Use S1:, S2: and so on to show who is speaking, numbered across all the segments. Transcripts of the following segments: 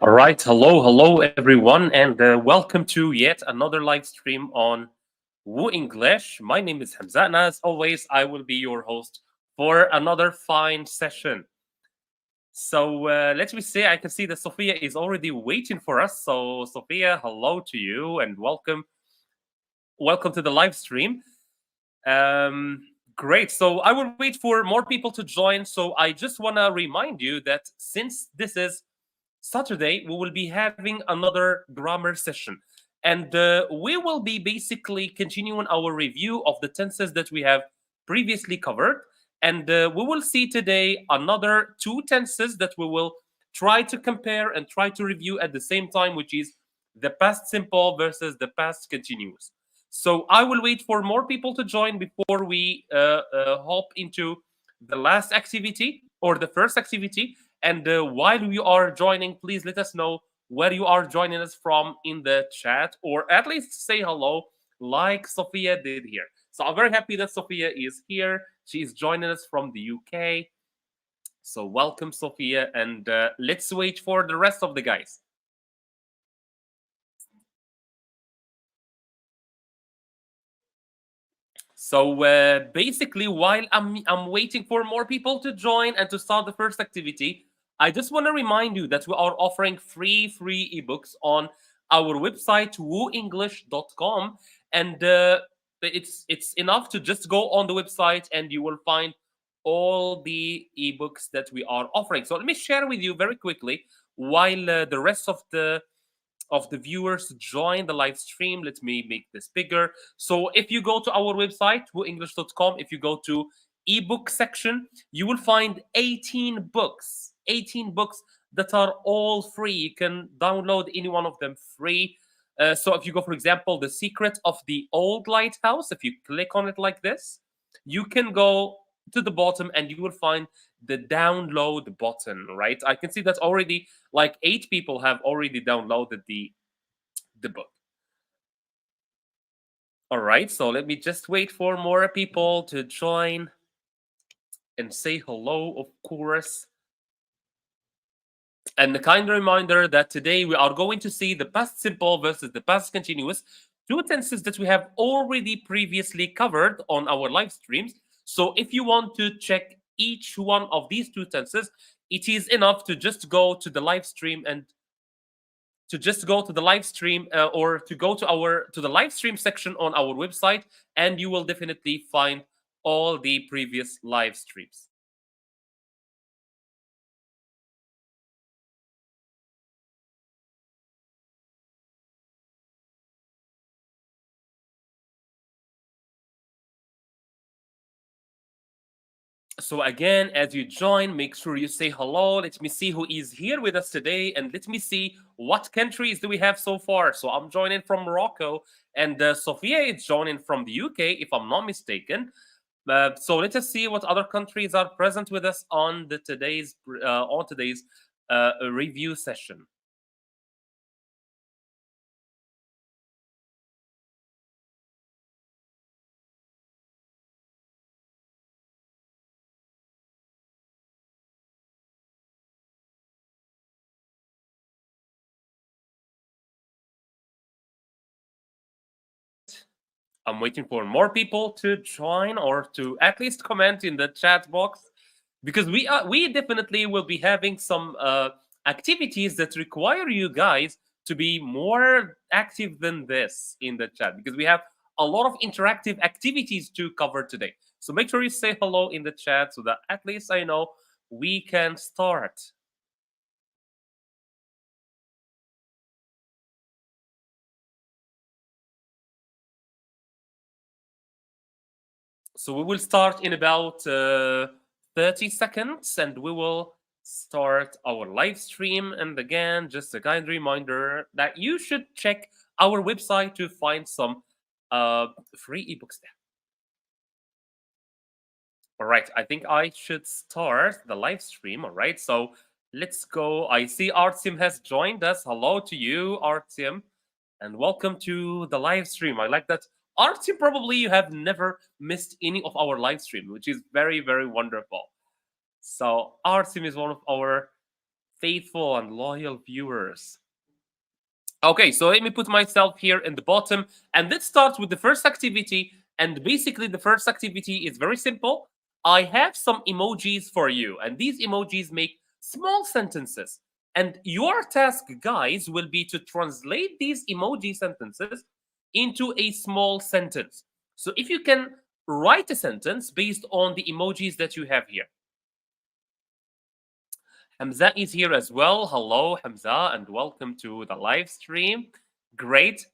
S1: All right, hello everyone, and welcome to yet another live stream on WooEnglish. My name is Hamza, and as always, I will be your host for another fine session. So let me say, I can see that Sophia is already waiting for us. So Sophia, hello to you, and welcome to the live stream. Um, Great. So I will wait for more people to join. So I just want to remind you that since this is Saturday, we will be having another grammar session. And we will be basically continuing our review of the tenses that we have previously covered. And we will see today another two tenses that we will try to compare and try to review at the same time, which is the past simple versus the past continuous. So I will wait for more people to join before we hop into the last activity or the first activity. And while you are joining, please let us know where you are joining us from in the chat, or at least say hello, like Sophia did here. So I'm very happy that Sophia is here. She is joining us from the UK. So welcome, Sophia, and let's wait for the rest of the guys. So basically, while I'm waiting for more people to join and to start the first activity, I just want to remind you that we are offering free ebooks on our website wooenglish.com, and it's enough to just go on the website and you will find all the ebooks that we are offering. So let me share with you very quickly while the rest of the viewers join the live stream. Let me make this bigger. So if you go to our website, wooenglish.com, if you go to ebook section, you will find 18 books, 18 books that are all free. You can download any one of them free. So if you go, for example, The Secret of the Old Lighthouse, if you click on it like this, you can go to the bottom and you will find the download button, right? I can see that already like 8 people have already downloaded the book. All right, so let me just wait for more people to join and say hello, of course. And a kind reminder that today we are going to see the past simple versus the past continuous, two tenses that we have already previously covered on our live streams. So if you want to check each one of these two tenses, it is enough to just go to the live stream and to just go to the live stream or to go to the live stream section on our website, and you will definitely find all the previous live streams. So again, as you join, make sure you say hello. Let me see who is here with us today, and let me see what countries do we have so far. So I'm joining from Morocco, and Sophia is joining from the UK, if I'm not mistaken. So let us see what other countries are present with us on today's review session. I'm waiting for more people to join or to at least comment in the chat box, because we definitely will be having some activities that require you guys to be more active than this in the chat, because we have a lot of interactive activities to cover today. So make sure you say hello in the chat so that at least I know we can start. So we will start in about 30 seconds and we will start our live stream. And again, just a kind reminder that you should check our website to find some free ebooks there. All right, I think I should start the live stream. All right, so let's go. I see Artyom has joined us. Hello to you, Artyom, and welcome to the live stream. I like that. Artyom, probably you have never missed any of our live stream, which is very, very wonderful. So Artyom is one of our faithful and loyal viewers. Okay, so let me put myself here in the bottom, and let's start with the first activity. And basically, the first activity is very simple. I have some emojis for you, and these emojis make small sentences. And your task, guys, will be to translate these emoji sentences into a small sentence. So if you can write a sentence based on the emojis that you have here. Hamza is here as well. Hello, Hamza, and welcome to the live stream. Great.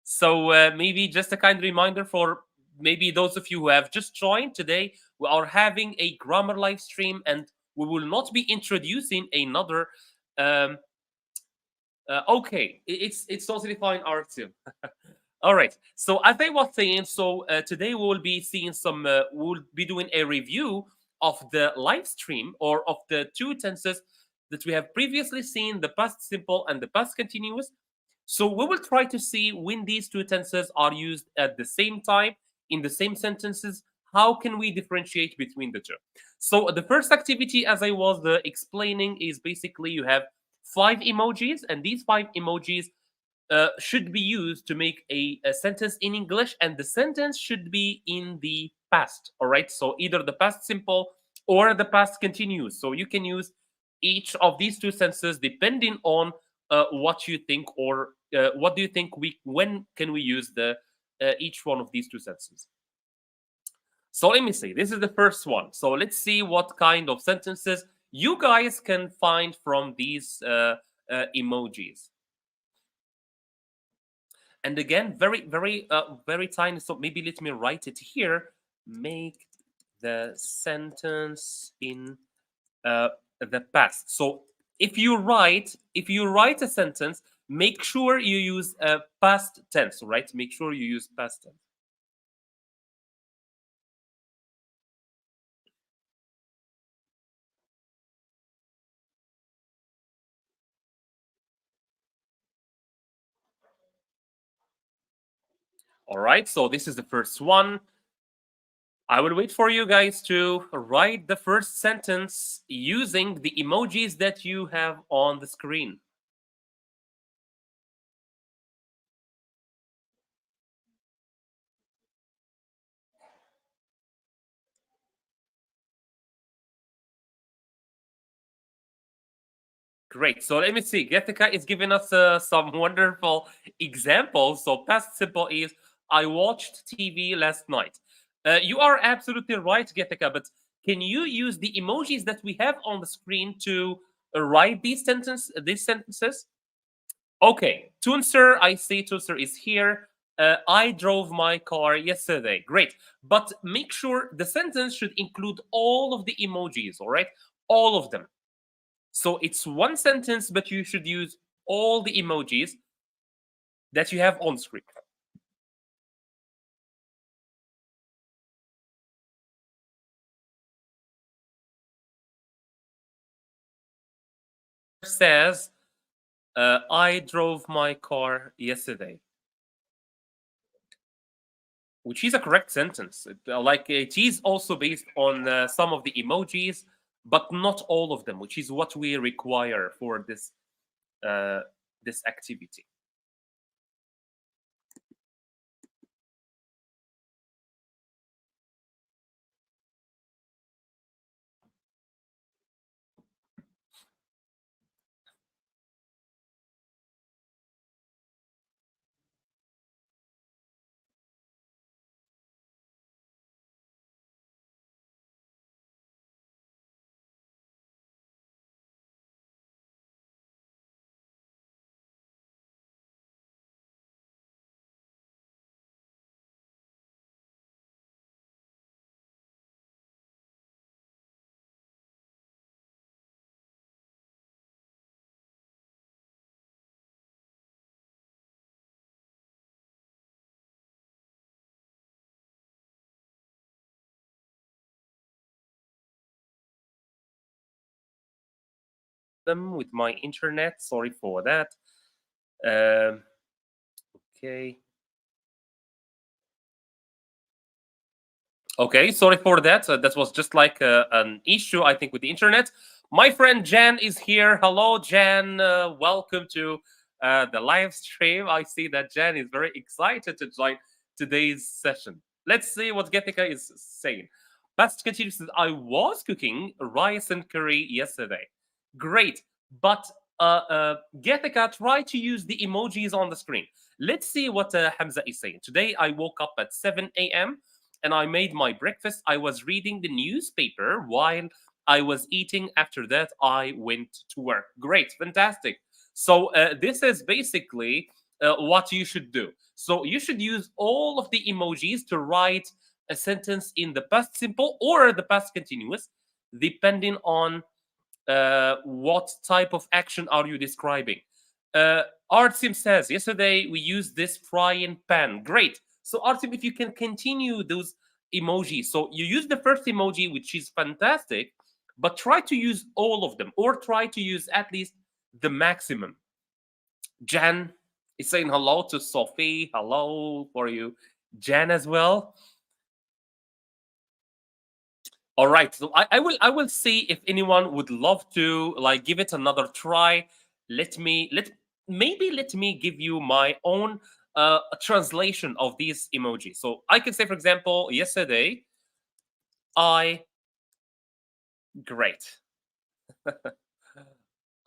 S1: So maybe just a kind reminder for maybe those of you who have just joined today, we are having a grammar live stream, and we will not be introducing another. Um, okay, it's totally fine, Artyom. All right. So as I was saying, so today we will be seeing some. We'll be doing a review of the live stream or of the two tenses that we have previously seen: the past simple and the past continuous. So we will try to see when these two tenses are used at the same time in the same sentences. How can we differentiate between the two? So the first activity, as I was explaining, is basically you have five emojis, and these five emojis should be used to make a sentence in English, and the sentence should be in the past. All right. So either the past simple or the past continuous. So you can use each of these two sentences depending on what you think, or what do you think we when can we use the each one of these two sentences. So let me see. This is the first one. So let's see what kind of sentences you guys can find from these emojis. And again, very tiny. So maybe let me write it here. Make the sentence in the past. So if you write a sentence, make sure you use past tense. Right? Make sure you use past tense. All right. So this is the first one. I will wait for you guys to write the first sentence using the emojis that you have on the screen. Great. So let me see. Getika is giving us some wonderful examples. So past simple is I watched TV last night. You are absolutely right, Getika. But can you use the emojis that we have on the screen to write these sentences? Okay. Tunser, I see Tunser is here. I drove my car yesterday. Great. But make sure the sentence should include all of the emojis. All right, all of them. So it's one sentence, but you should use all the emojis that you have on screen. Says, I drove my car yesterday, which is a correct sentence. Like it is also based on some of the emojis, but not all of them, which is what we require for this activity. Them with my internet. Sorry for that. Okay. Okay, sorry for that. That was just like an issue, I think, with the internet. My friend Jan is here. Hello, Jan. Welcome to the live stream. I see that Jan is very excited to join today's session. Let's see what Getika is saying. Past continues. I was cooking rice and curry yesterday. Great, but Getika, try to use the emojis on the screen. Let's see what Hamza is saying. Today I woke up at 7 a.m. and I made my breakfast. I was reading the newspaper while I was eating. After that, I went to work. Great, fantastic. So this is basically what you should do. So you should use all of the emojis to write a sentence in the past simple or the past continuous, depending on what type of action are you describing. Artim says, yesterday we used this frying pan. Great. So Artim, if you can continue those emojis. So you use the first emoji, which is fantastic, but try to use all of them or try to use at least the maximum. Jan is saying hello to Sophie. Hello for you, Jan, as well. All right, so I will see if anyone would love to like give it another try. Let me give you my own translation of these emojis. So I can say, for example, yesterday I great.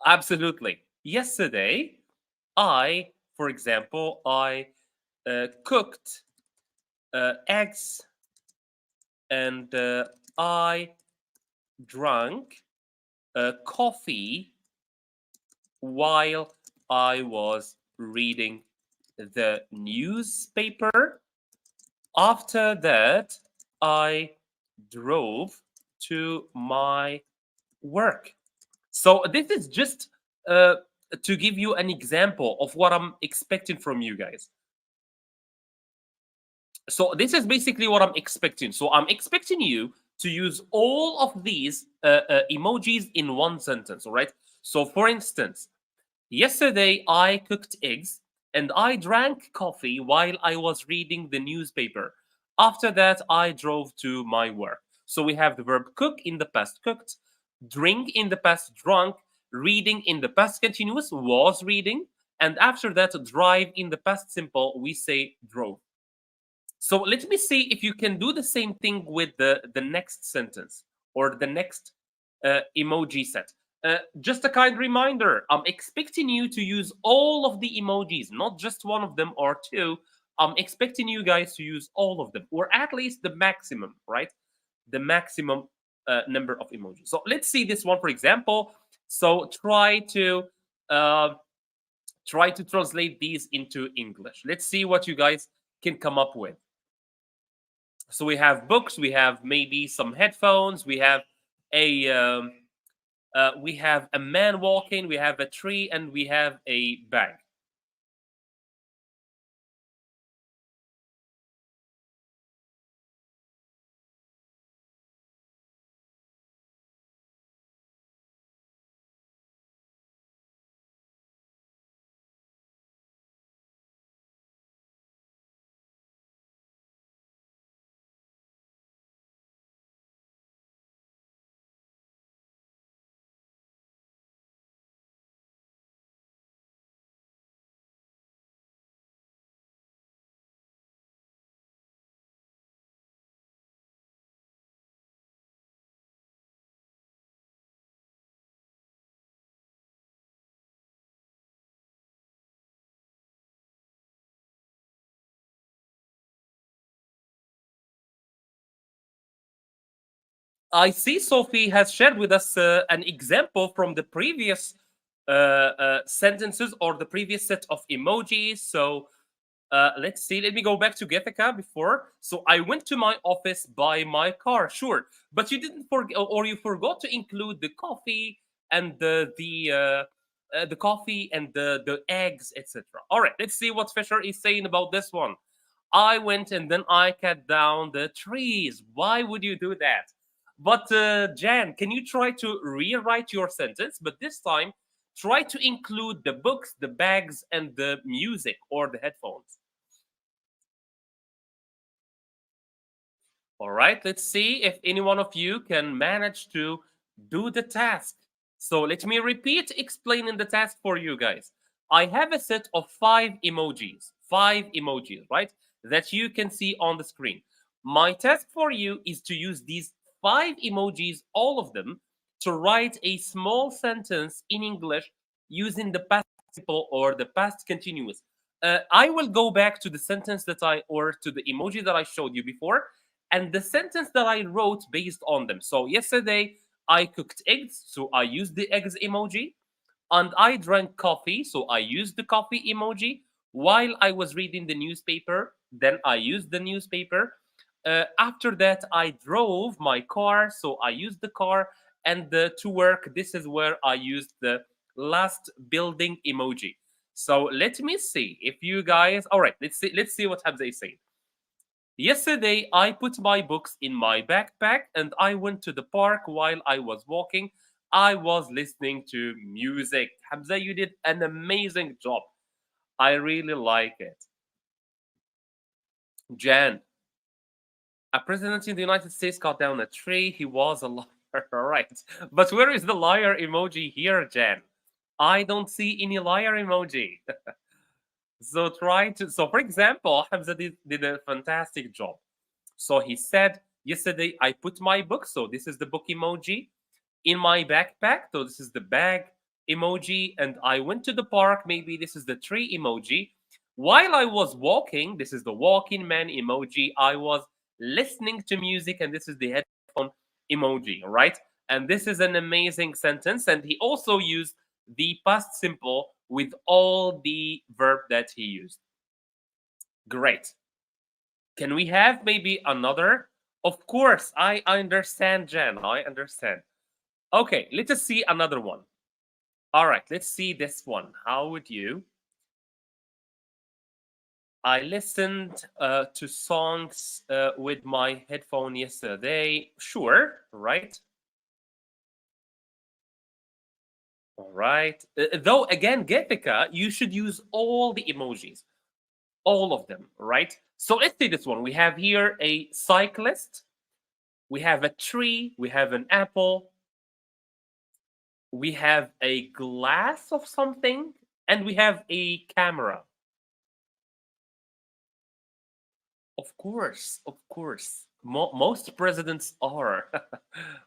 S1: Absolutely. Yesterday I, for example, I cooked eggs and I drank coffee while I was reading the newspaper. After that, I drove to my work. So this is just to give you an example of what I'm expecting from you guys. So this is basically what I'm expecting. So I'm expecting you to use all of these emojis in one sentence, all right? So for instance, yesterday I cooked eggs and I drank coffee while I was reading the newspaper. After that, I drove to my work. So we have the verb cook in the past cooked, drink in the past drunk, reading in the past continuous was reading, and after that, drive in the past simple, we say drove. So let me see if you can do the same thing with the next sentence or the next emoji set. Just a kind reminder, I'm expecting you to use all of the emojis, not just one of them or two. I'm expecting you guys to use all of them, or at least the maximum, right? The maximum number of emojis. So let's see this one, for example. So uh, try to translate these into English. Let's see what you guys can come up with. So we have books, we have maybe some headphones, we have a man walking, we have a tree, and we have a bag. I see Sophie has shared with us an example from the previous sentences or the previous set of emojis. So let's see. Let me go back to Getica before. So I went to my office by my car. Sure, but you didn't forget, or you forgot to include the coffee and the coffee and the eggs, etc. All right. Let's see what Fisher is saying about this one. I went and then I cut down the trees. Why would you do that? But Jan, can you try to rewrite your sentence? But this time, try to include the books, the bags, and the music or the headphones. All right, let's see if any one of you can manage to do the task. So let me repeat explaining the task for you guys. I have a set of five emojis, right? That you can see on the screen. My task for you is to use these five emojis, all of them, to write a small sentence in English using the past simple or the past continuous. I will go back to the sentence or to the emoji that I showed you before, and the sentence that I wrote based on them. So yesterday I cooked eggs, so I used the eggs emoji. And I drank coffee, so I used the coffee emoji. While I was reading the newspaper, then I used the newspaper. After that, I drove my car, so I used the car. And to work, this is where I used the last building emoji. So let me see if you guys. All right, let's see what Hamza is saying. Yesterday, I put my books in my backpack and I went to the park. While I was walking, I was listening to music. Hamza, you did an amazing job. I really like it. Jan, a president in the United States cut down a tree. He was a liar. Right. But where is the liar emoji here, Jan? I don't see any liar emoji. So try to. So, for example, Hamza did a fantastic job. So he said, yesterday I put my book, so this is the book emoji, in my backpack. So this is the bag emoji. And I went to the park, maybe this is the tree emoji. While I was walking, this is the walking man emoji. I was listening to music, and this is the headphone emoji, right? And this is an amazing sentence. And he also used the past simple with all the verb that he used. Great. Can we have maybe another? Of course, I understand, Jen. I understand. Okay, let us see another one. All right, let's see this one. How would you? I listened to songs with my headphone yesterday. Sure, right? All right. Though, again, Getika, you should use all the emojis, all of them, right? So let's see this one. We have here a cyclist, we have a tree, we have an apple, we have a glass of something, and we have a camera. Of course, of course. Most presidents are.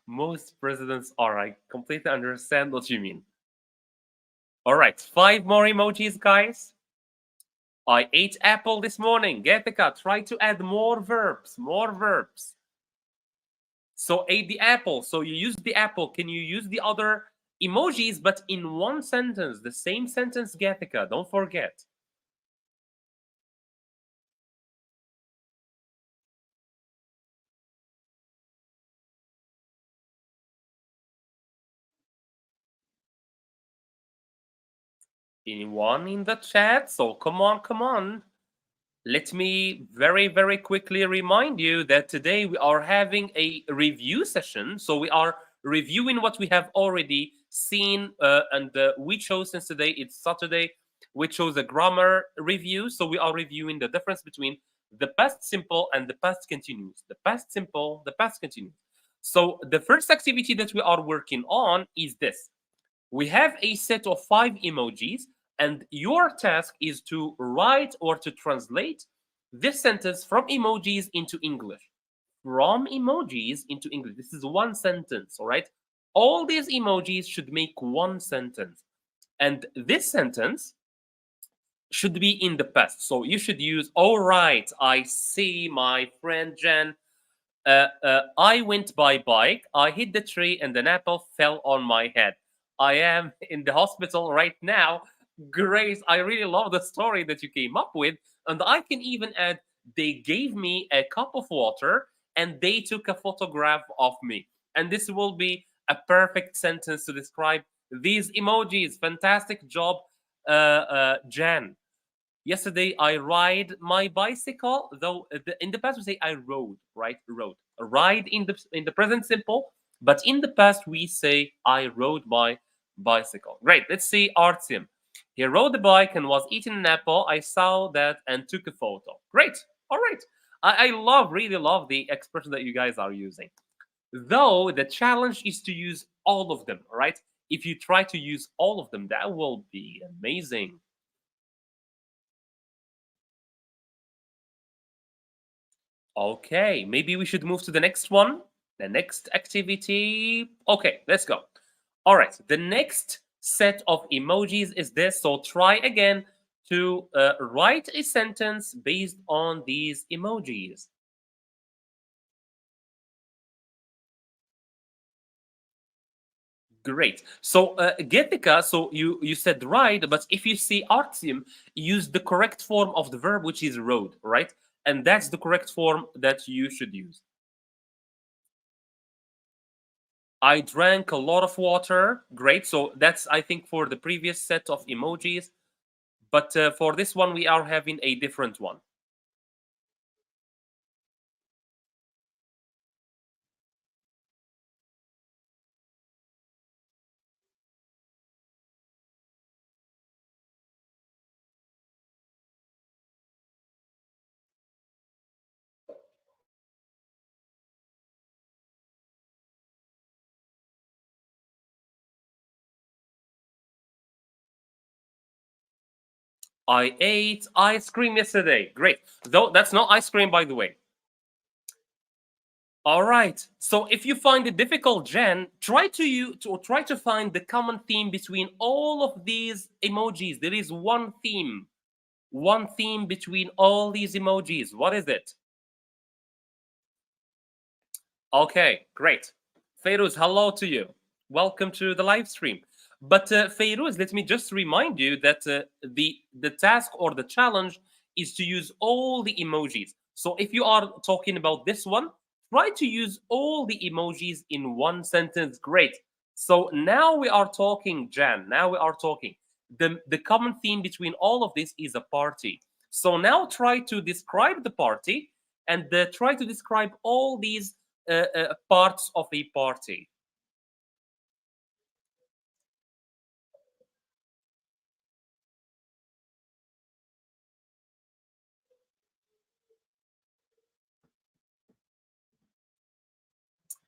S1: Most presidents are. I completely understand what you mean. All right, five more emojis, guys. I ate apple this morning. Getika, try to add more verbs, more verbs. So ate the apple. So you use the apple. Can you use the other emojis, but in one sentence? The same sentence, Getika. Don't forget. Anyone in the chat? So come on, come on. Let me very, very quickly remind you that today we are having a review session. So we are reviewing what we have already seen. And we chose, since today it's Saturday, we chose a grammar review. So we are reviewing the difference between the past simple and the past continuous. The past simple, the past continuous. So the first activity that we are working on is this. We have a set of five emojis, and your task is to write or to translate this sentence from emojis into English. From emojis into English. This is one sentence, all right? All these emojis should make one sentence. And this sentence should be in the past. So you should use, all right, I see my friend Jen. I went by bike, I hit the tree, and an apple fell on my head. I am in the hospital right now. Grace, I really love the story that you came up with. And I can even add, they gave me a cup of water and they took a photograph of me. And this will be a perfect sentence to describe these emojis. Fantastic job, Jan. Yesterday I ride my bicycle, though in the past we say I rode, right? Rode. Ride in the present simple, but in the past we say I rode my bicycle. Great. Let's see Artyom. He rode the bike and was eating an apple. I saw that and took a photo. Great. All right. I really love the expression that you guys are using. Though the challenge is to use all of them, right? if you try to use all of them, that will be amazing. Okay, maybe we should move to the next one, the next activity. Okay, let's go. All right, the next set of emojis is this. So try again to write a sentence based on these emojis. Great. So, Getika, so you said ride, but if you see Artyom, use the correct form of the verb, which is rode, right? And that's the correct form that you should use. I drank a lot of water. Great. So that's, I think, for the previous set of emojis. But for this one, we are having a different one. I ate ice cream yesterday. Great. Though that's not ice cream, by the way. All right. So if you find it difficult, Jen, try to find the common theme between all of these emojis. There is one theme between all these emojis. What is it? Okay, great. Feiruz, hello to you. Welcome to the live stream. But Feiruz, let me just remind you that the task or the challenge is to use all the emojis. So if you are talking about this one, try to use all the emojis in one sentence. Great. So now we are talking, Jan. Now we are talking. The common theme between all of this is a party. So now try to describe the party and try to describe all these parts of a party.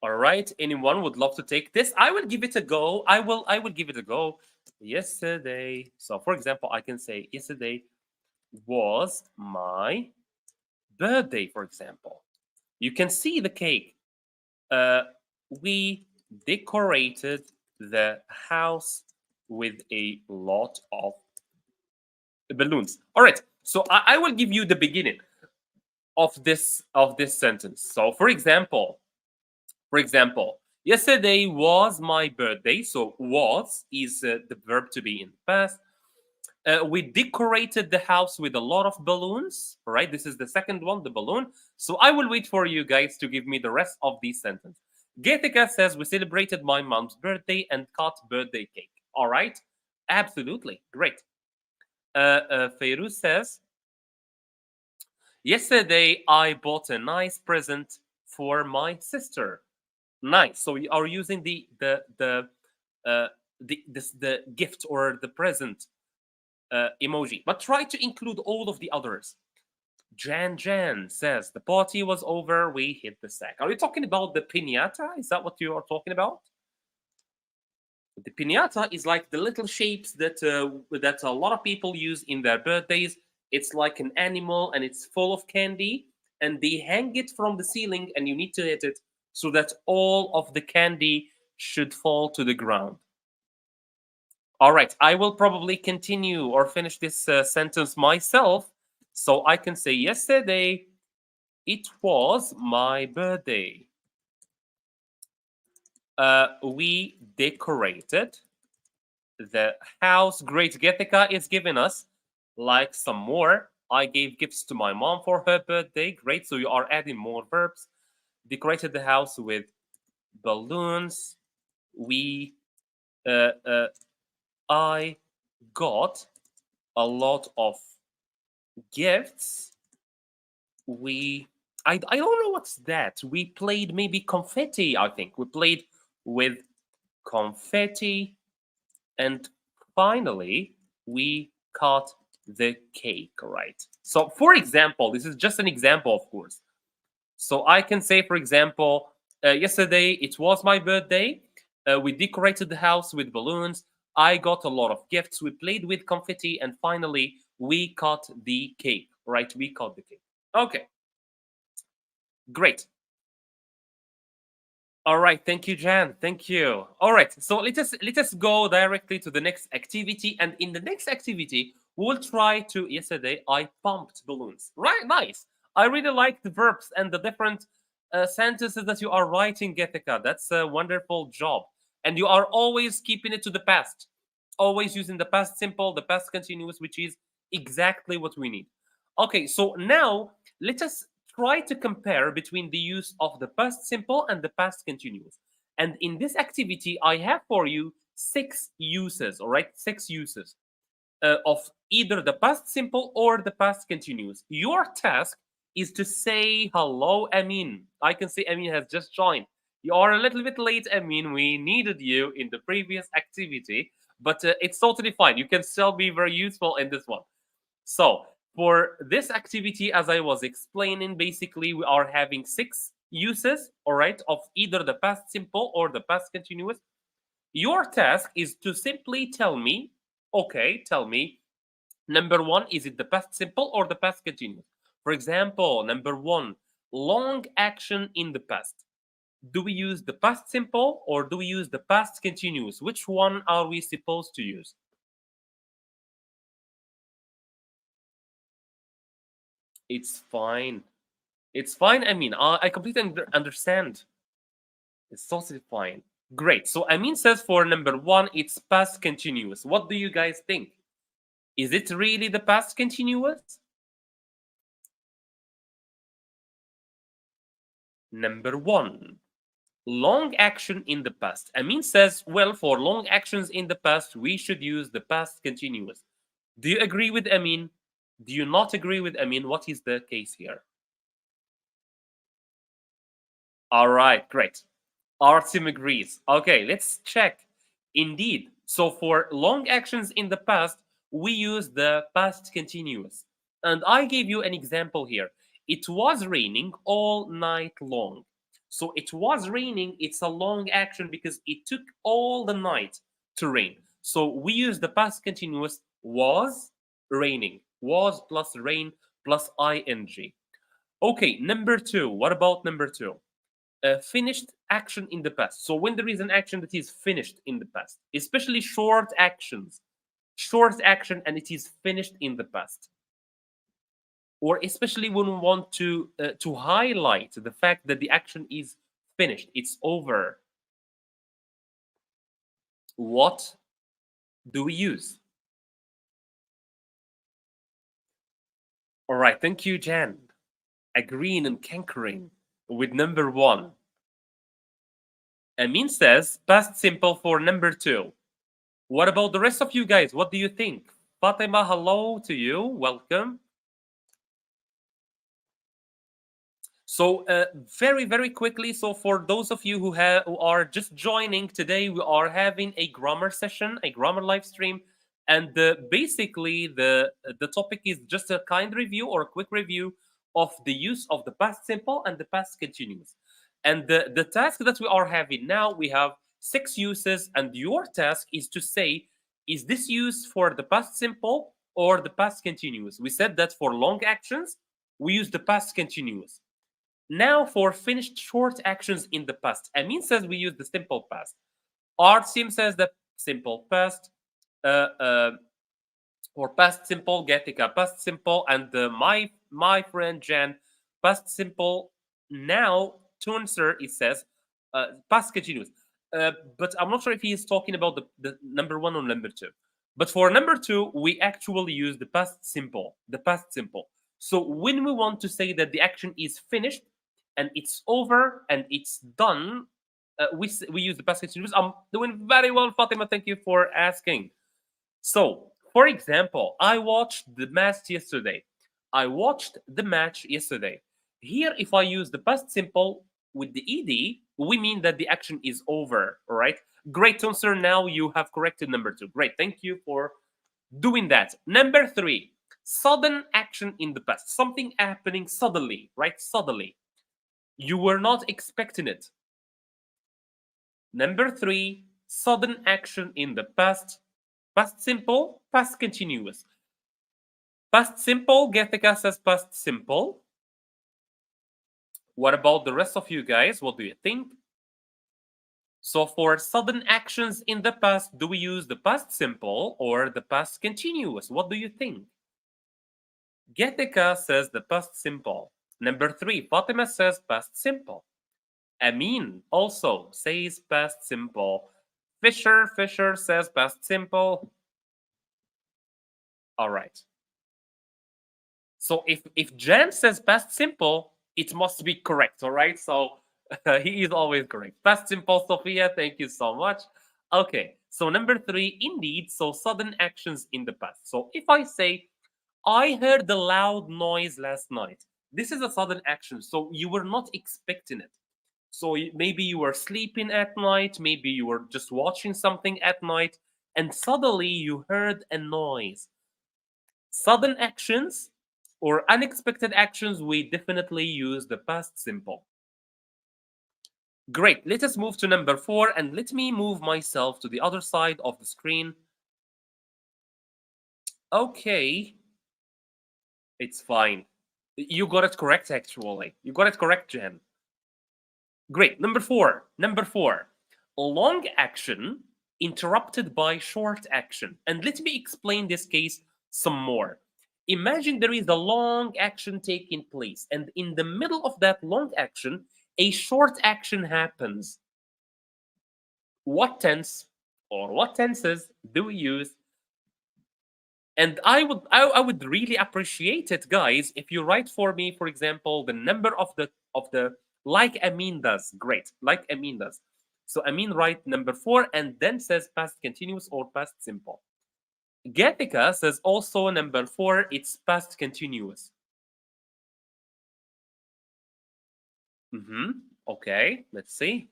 S1: All right. Anyone would love to take this? I will give it a go. I will give it a go. Yesterday. So for example, I can say yesterday was my birthday, for example. You can see the cake. We decorated the house with a lot of balloons. All right. So I will give you the beginning of this sentence. So for example, yesterday was my birthday. So was is the verb to be in the past. We decorated the house with a lot of balloons. All right, this is the second one, the balloon. So I will wait for you guys to give me the rest of these sentences. Getika says we celebrated my mom's birthday and cut birthday cake. All right, absolutely great. Feiruz says yesterday I bought a nice present for my sister. Nice. So we are using the gift or the present emoji, but try to include all of the others. Jan says the party was over. We hit the sack. Are you talking about the piñata? Is that what you are talking about? The piñata is like the little shapes that a lot of people use in their birthdays. It's like an animal and it's full of candy, and they hang it from the ceiling, and you need to hit it so that all of the candy should fall to the ground. All right, I will probably continue or finish this sentence myself. So I can say yesterday it was my birthday. We decorated the house. Great. Getika is giving us like some more. I gave gifts to my mom for her birthday. Great. So you are adding more verbs. Decorated the house with balloons. I got a lot of gifts. I don't know what's that. We played maybe confetti, I think. We played with confetti. And finally, we cut the cake, right? So for example, this is just an example, of course. So I can say, for example, yesterday it was my birthday. We decorated the house with balloons. I got a lot of gifts. We played with confetti, and finally, we cut the cake. Right? We cut the cake. Okay, great. All right, thank you, Jan. Thank you. All right, so let us go directly to the next activity, and in the next activity, we'll try to. Yesterday, I pumped balloons. Right, nice. I really like the verbs and the different sentences that you are writing, Getika. That's a wonderful job, and you are always keeping it to the past, always using the past simple, the past continuous, which is exactly what we need. Okay, so now let us try to compare between the use of the past simple and the past continuous. And in this activity, I have for you 6 uses, all right? 6 uses of either the past simple or the past continuous. Your task is to say hello, Amin. I can see Amin has just joined. You are a little bit late, Amin. We needed you in the previous activity, but it's totally fine. You can still be very useful in this one. So for this activity, as I was explaining, basically we are having 6 uses, all right, of either the past simple or the past continuous. Your task is to simply tell me, okay, tell me, number one, is it the past simple or the past continuous? For example, number one, long action in the past. Do we use the past simple or do we use the past continuous? Which one are we supposed to use? It's fine. It's fine, I mean, I completely understand. It's totally fine. Great. So Amin says for number one, it's past continuous. What do you guys think? Is it really the past continuous? Number one, long action in the past. Amin says, well, for long actions in the past, we should use the past continuous. Do you agree with Amin? Do you not agree with Amin? What is the case here? All right, great. Our team agrees. Okay, let's check. Indeed. So for long actions in the past, we use the past continuous. And I gave you an example here. It was raining all night long. So it was raining, it's a long action because it took all the night to rain. So we use the past continuous was raining. Was plus rain plus ing. Okay, number two. What about number two? Finished action in the past. So when there is an action that is finished in the past, especially short actions, short action and it is finished in the past, or especially when we want to highlight the fact that the action is finished, it's over. What do we use? All right, thank you, Jan. Agreeing and conquering with number one. Amin says past simple for number two. What about the rest of you guys? What do you think? Fatima, hello to you. Welcome. So very, very quickly, so for those of you who are just joining today, we are having a grammar session, a grammar live stream. And basically, the topic is just a kind review or a quick review of the use of the past simple and the past continuous. And the task that we are having now, we have 6 uses, and your task is to say, is this used for the past simple or the past continuous? We said that for long actions, we use the past continuous. Now for finished short actions in the past, Amin says we use the simple past. Arsim says the simple past, or past simple, Getika past simple, and my friend Jan past simple. Now Tunser it says past continuous, but I'm not sure if he is talking about the number one or number two. But for number two, we actually use the past simple, the past simple. So when we want to say that the action is finished and it's over and it's done, we use the past continuous. I'm doing very well, Fatima. Thank you for asking. So, for example, I watched the match yesterday. I watched the match yesterday. Here, if I use the past simple with the ed, we mean that the action is over. All right. Great, Tunser. Now you have corrected number two. Great. Thank you for doing that. Number three, sudden action in the past. Something happening suddenly, right? Suddenly. You were not expecting it. Number 3, sudden action in the past. Past simple, past continuous. Past simple, Getika says past simple. What about the rest of you guys? What do you think? So for sudden actions in the past, do we use the past simple or the past continuous? What do you think? Getika says the past simple. Number 3, Fatima says past simple. Amin also says past simple. Fisher says past simple. All right. So if Jan says past simple, it must be correct, all right? So he is always correct. Past simple, Sophia, thank you so much. Okay, so number 3, indeed, so sudden actions in the past. So if I say, I heard the loud noise last night, this is a sudden action, so you were not expecting it. So maybe you were sleeping at night, maybe you were just watching something at night, and suddenly you heard a noise. Sudden actions or unexpected actions, we definitely use the past simple. Great, let us move to number 4, and let me move myself to the other side of the screen. Okay, it's fine. You got it correct, actually. You got it correct, Jen. Great, number 4. Long action interrupted by short action. And let me explain this case some more. Imagine there is a long action taking place, and in the middle of that long action, a short action happens. What tense or what tenses do we use? And I would really appreciate it, guys, if you write for me, for example, the number of the like Amin does. Great, like Amin does. So Amin write number 4 and then says past continuous or past simple. Getika says also number 4, it's past continuous. Okay, let's see.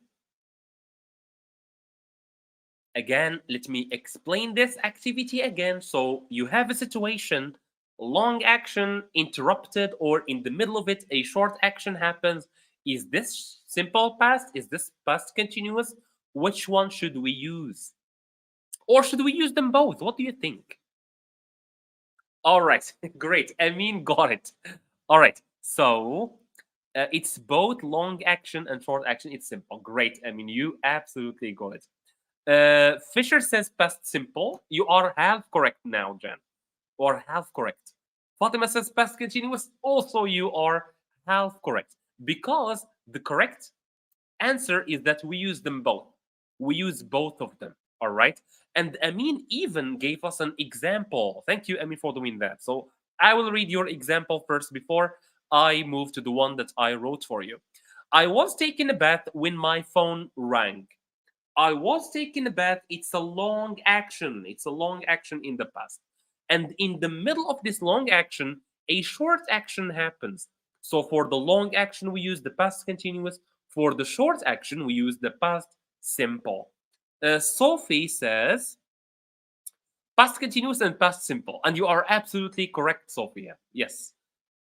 S1: Again, let me explain this activity again. So you have a situation, long action interrupted, or in the middle of it, a short action happens. Is this simple past? Is this past continuous? Which one should we use? Or should we use them both? What do you think? All right, great. Amin got it. All right, so it's both long action and short action. It's simple. Great. I mean, you absolutely got it. Fisher says past simple. You are half correct now, Jan. Or half correct. Fatima says past continuous. Also, you are half correct. Because the correct answer is that we use them both. We use both of them. All right. And Amin even gave us an example. Thank you, Amin, for doing that. So I will read your example first before I move to the one that I wrote for you. I was taking a bath when my phone rang. I was taking a bath. It's a long action. It's a long action in the past. And in the middle of this long action, a short action happens. So for the long action, we use the past continuous. For the short action, we use the past simple. Sophie says past continuous and past simple. And you are absolutely correct, Sophia. Yes.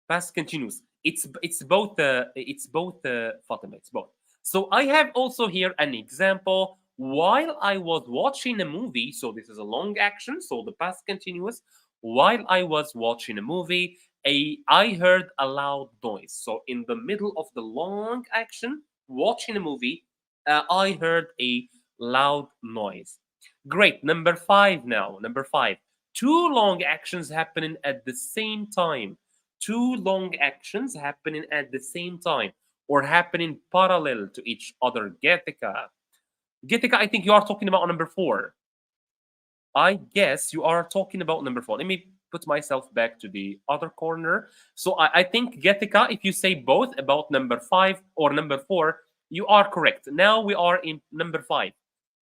S1: Past continuous. It's both Fatima. It's both. So I have also here an example. While I was watching a movie, so this is a long action, so the past continuous. While I was watching a movie, I heard a loud noise. So in the middle of the long action, watching a movie, I heard a loud noise. Great. Number 5 now. Number 5. Two long actions happening at the same time. Two long actions happening at the same time or happening parallel to each other. Getika. Getika, I think you are talking about number 4. I guess you are talking about number 4. Let me put myself back to the other corner. So I think, Getika, if you say both about number 5 or number 4, you are correct. Now we are in number 5.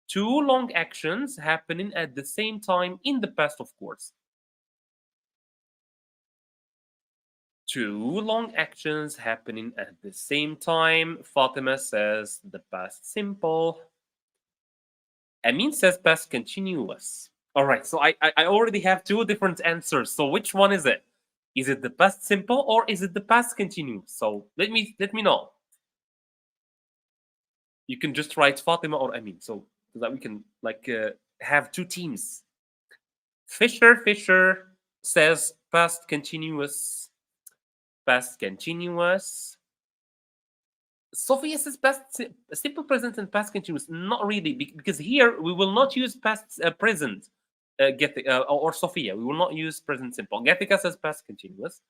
S1: Two long actions happening at the same time in the past, of course. Two long actions happening at the same time. Fatima says the past simple. Amin says past continuous. All right, so I already have 2 different answers. So which one is it? Is it the past simple or is it the past continuous? So let me know. You can just write Fatima or Amin, so that we can like have two teams. Fisher says past continuous. Past continuous. Sophia says simple present and past continuous. Not really, because here we will not use past present. Or Sophia, we will not use present simple. Gatika says past continuous,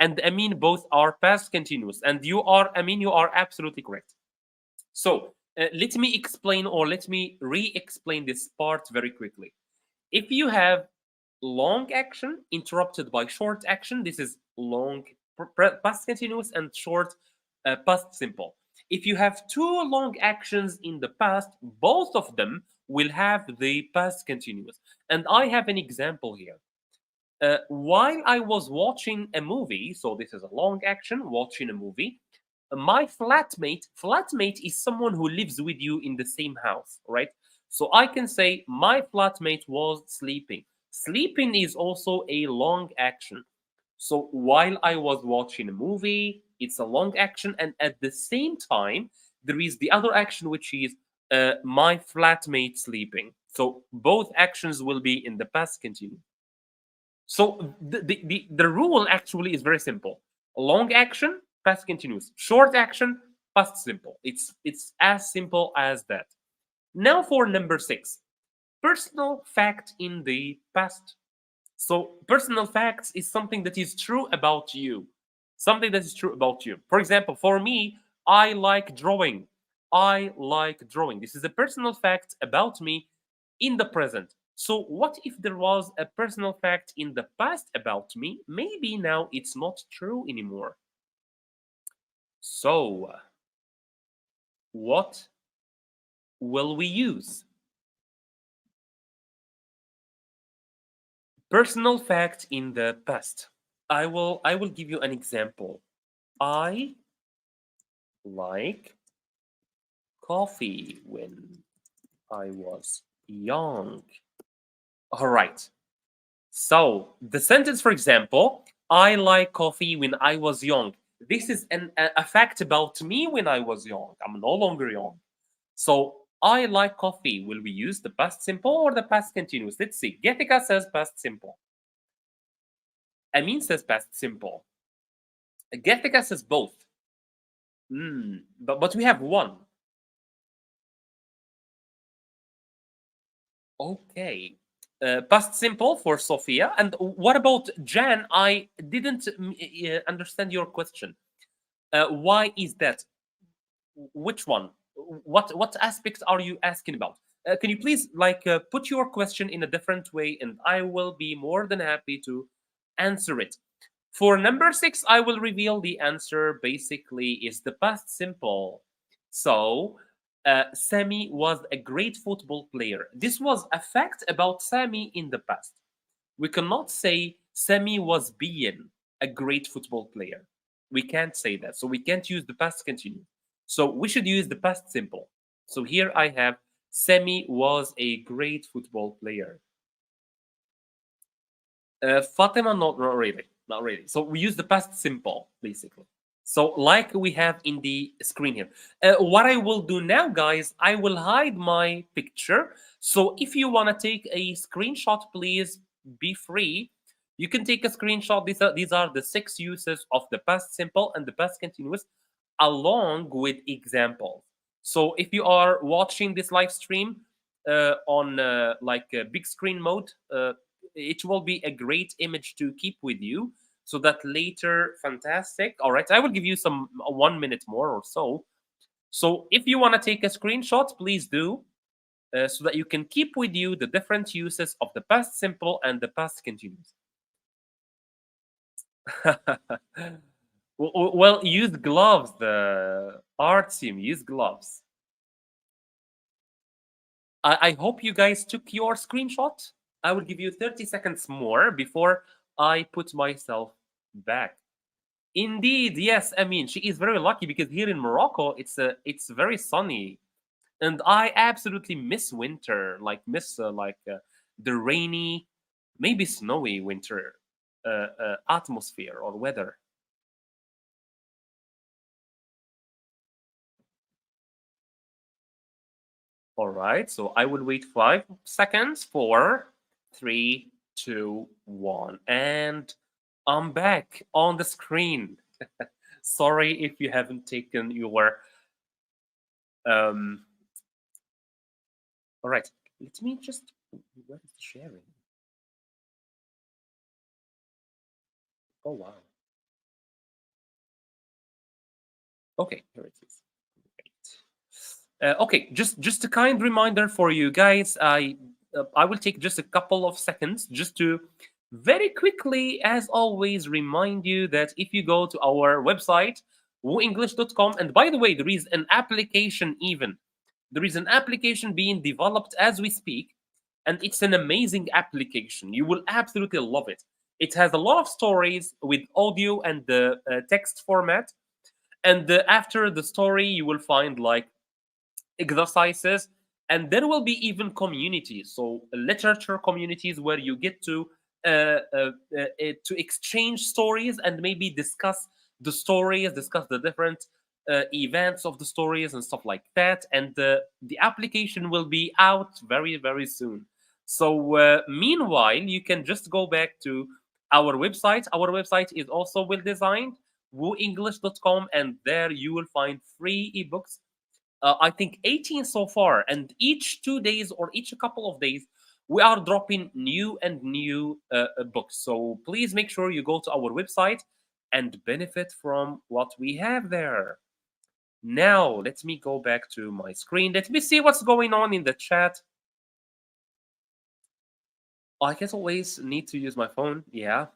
S1: and Amin both are past continuous. And you are Amin, you are absolutely correct. So let me explain, or let me re-explain this part very quickly. If you have long action interrupted by short action, this is long past continuous and short past simple. If you have two long actions in the past, both of them will have the past continuous. And I have an example here. While I was watching a movie, so this is a long action, watching a movie, my flatmate is someone who lives with you in the same house, right? So I can say my flatmate was sleeping. Sleeping is also a long action. So while I was watching a movie, it's a long action, and at the same time, there is the other action, which is my flatmate sleeping. So both actions will be in the past continuous. So the rule actually is very simple. Long action, past continuous. Short action, past simple. It's as simple as that. Now for number 6. Personal fact in the past. So personal facts is something that is true about you. Something that is true about you. For example, for me, I like drawing. I like drawing. This is a personal fact about me in the present. So what if there was a personal fact in the past about me? Maybe now it's not true anymore. So what will we use? Personal fact in the past. I will give you an example. I like coffee when I was young. All right. So the sentence, for example, I like coffee when I was young. This is a fact about me when I was young. I'm no longer young. So I like coffee. Will we use the past simple or the past continuous? Let's see. Getika says past simple. Amin says past simple. Getika says both. But we have one. Okay. Past simple for Sophia. And what about Jan? I didn't understand your question. Why is that? Which one? What aspects are you asking about? Can you please put your question in a different way, and I will be more than happy to answer it. For number 6, I will reveal the answer. Basically, is the past simple. So Sami was a great football player. This was a fact about Sami in the past. We cannot say Sami was being a great football player. We can't say that. So we can't use the past continuous. So we should use the past simple. So here I have Sami was a great football player. Fatima, not really. Not really. So we use the past simple, basically. So like we have in the screen here. What I will do now, guys, I will hide my picture. So if you want to take a screenshot, please be free. You can take a screenshot. These are the 6 uses of the past simple and the past continuous, along with examples. So if you are watching this live stream on big screen mode, it will be a great image to keep with you, so that later, fantastic. All right, I will give you some 1 minute more or so. So if you want to take a screenshot, please do, so that you can keep with you the different uses of the past simple and the past continuous. Well, use gloves. The art team, use gloves. I hope you guys took your screenshot. I will give you 30 seconds more before I put myself back. Indeed, yes. I mean, she is very lucky because here in Morocco, it's very sunny, and I absolutely miss winter. Miss the rainy, maybe snowy winter atmosphere or weather. All right, so I will wait 5 seconds. 4, 3, 2, 1, and I'm back on the screen. Sorry if you haven't taken your um. All right, let me just. Where is the sharing? Oh wow. Okay, here it is. Great. Okay, just a kind reminder for you guys. I will take just a couple of seconds just to very quickly, as always, remind you that if you go to our website, wooenglish.com, and by the way, there is an application even. There is an application being developed as we speak, and it's an amazing application. You will absolutely love it. It has a lot of stories with audio and the text format, and after the story, you will find like exercises, and there will be even communities, so literature communities where you get to exchange stories and maybe discuss the stories, discuss the different events of the stories and stuff like that. And the application will be out very very soon. So meanwhile, you can just go back to our website. Our website is also well designed, wooenglish.com, and there you will find free ebooks. I think 18 so far, and each 2 days or each couple of days, we are dropping new and new books. So please make sure you go to our website and benefit from what we have there. Now, let me go back to my screen. Let me see what's going on in the chat. I guess always need to use my phone. Yeah,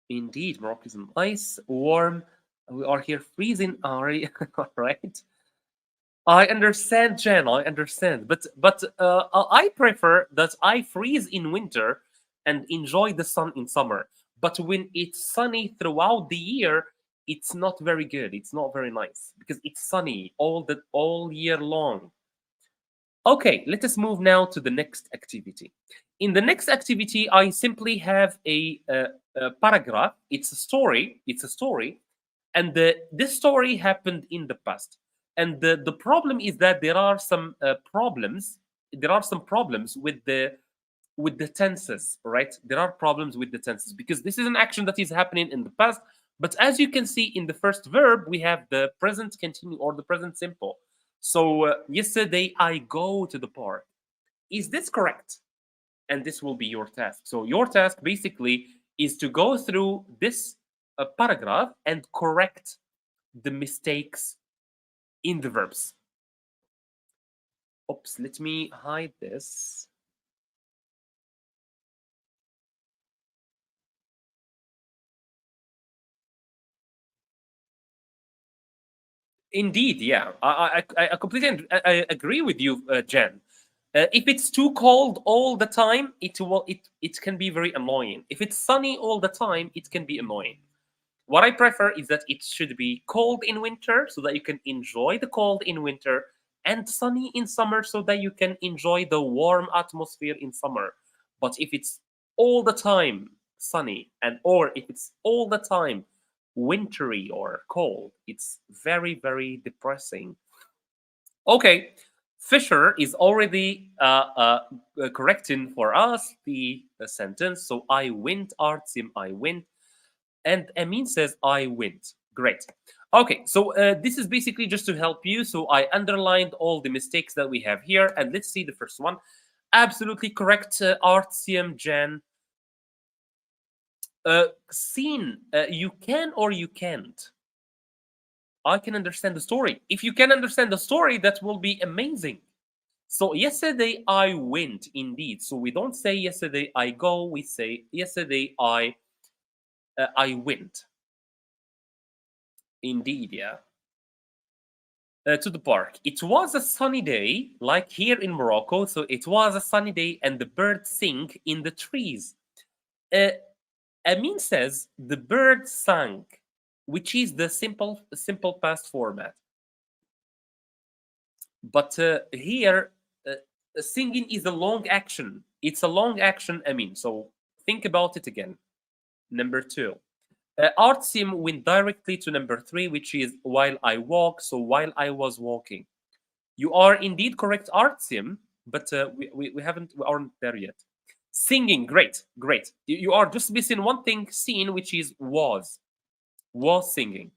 S1: indeed. Morocco is nice, warm. We are here freezing, Ari. All right. I understand, Jen. I understand, but I prefer that I freeze in winter and enjoy the sun in summer. But when it's sunny throughout the year, it's not very good. It's not very nice because it's sunny all year long. Okay, let us move now to the next activity. In the next activity, I simply have a paragraph. It's a story. It's a story, and this story happened in the past. And the problem is that there are some problems. There are some problems with the tenses, right? There are problems with the tenses because this is an action that is happening in the past. But as you can see in the first verb, we have the present continue or the present simple. So yesterday I go to the park. Is this correct? And this will be your task. So your task basically is to go through this paragraph and correct the mistakes in the verbs. Oops, let me hide this. Indeed, yeah, I completely I agree with you, Jen. If it's too cold all the time, it can be very annoying. If it's sunny all the time, it can be annoying. What I prefer is that it should be cold in winter so that you can enjoy the cold in winter, and sunny in summer so that you can enjoy the warm atmosphere in summer. But if it's all the time sunny, and or if it's all the time wintry or cold, it's very very depressing. Okay, Fisher is already correcting for us the sentence. So I went, Artsim, I went, and Amin says I went. Great. Okay, so this is basically just to help you. So I underlined all the mistakes that we have here, and let's see the first one. Absolutely correct, Artsim Jan. Seen, you can or you can't. I can understand the story. If you can understand the story, that will be amazing. So yesterday I went, indeed. So we don't say yesterday I go. We say yesterday I went. Indeed, yeah. To the park. It was a sunny day, like here in Morocco. So it was a sunny day, and the birds sing in the trees. Uh, Amin says the bird sang, which is the simple past format. But here, singing is a long action. It's a long action, Amin. So think about it again. Number two. Art sim went directly to number three, which is while I walk. So while I was walking. You are indeed correct, Artyom, but we aren't there yet. Singing, great, great. You are just missing one thing, seen, which is was singing,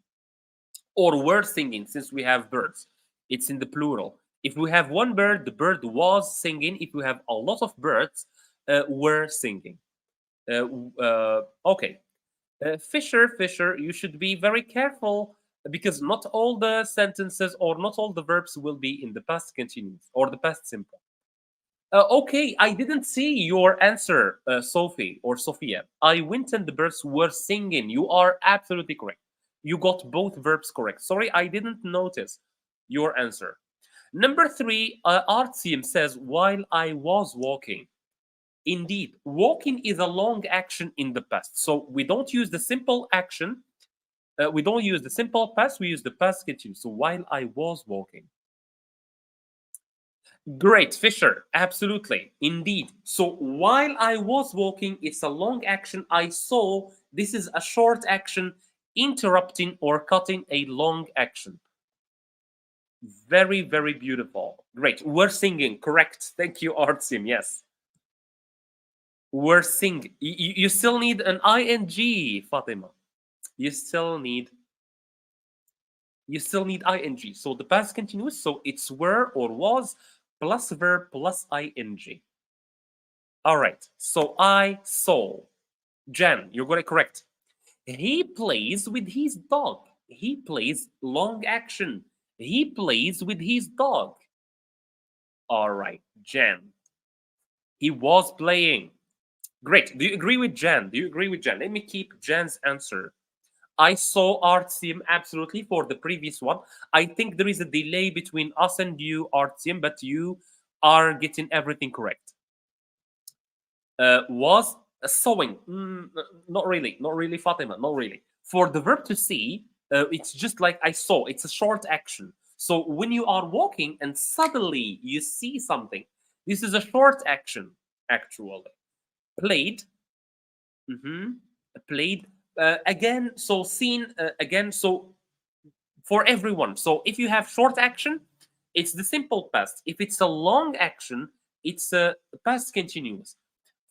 S1: or were singing, since we have birds. It's in the plural. If we have one bird, the bird was singing. If we have a lot of birds, were singing. Okay. Fisher, you should be very careful because not all the sentences or not all the verbs will be in the past continuous or the past simple. Okay, I didn't see your answer, Sophie or Sophia. I went and the birds were singing. You are absolutely correct. You got both verbs correct. Sorry, I didn't notice your answer. Number three, Artyom says, while I was walking. Indeed, walking is a long action in the past. So we don't use the simple action. We don't use the simple past. We use the past continuous. So while I was walking. Great, Fisher. Absolutely. Indeed. So while I was walking, it's a long action. I saw. This is a short action interrupting or cutting a long action. Very, very beautiful. Great. We're singing. Correct. Thank you, Artsim. Yes. We're singing. You still need an ing, Fatima. You still need ing. So the past continuous. So it's were or was plus verb plus ing. All right. So I saw. Jan, you got it correct. He plays with his dog. He plays long action. He plays with his dog. All right, Jan. He was playing. Great. Do you agree with Jan? Do you agree with Jan? Let me keep Jan's answer. I saw Artyom absolutely for the previous one. I think there is a delay between us and you, Artyom, but you are getting everything correct. Was sewing? Not really, Fatima, not really. For the verb to see, it's just like I saw. It's a short action. So when you are walking and suddenly you see something, this is a short action, actually. Played, played again. So seen again. So for everyone. So if you have short action, it's the simple past. If it's a long action, it's a past continuous.